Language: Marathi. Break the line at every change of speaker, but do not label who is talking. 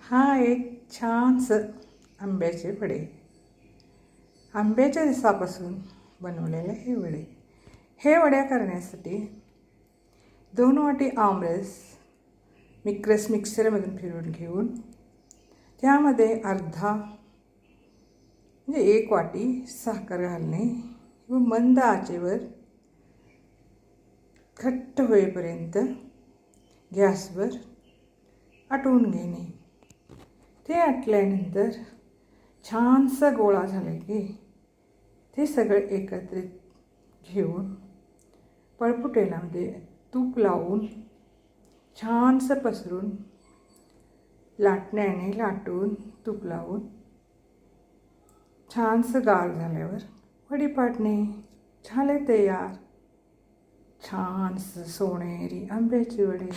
हा एक छानसं आंब्याचे वडे, आंब्याच्या रसापासून बनवलेले हे वडे. हे वड्या करण्यासाठी 2 वाटी आमरस मिक्सरमधून फिरवून घेऊन त्यामध्ये म्हणजे 1 वाटी साखर घालणे व मंद आचेवर घट्ट होईपर्यंत गॅसवर आटवून घेणे. ते आटल्यानंतर छानसा गोळा झाला की ते सगळं एकत्रित घेऊन पळपुटेलामध्ये तूप लावून छानसं पसरून लाटण्याने लाटून तूप लावून छानसं गार झाल्यावर वडी पाडणे. झाले तयार छानसं सोनेरी आंब्याचे वडे.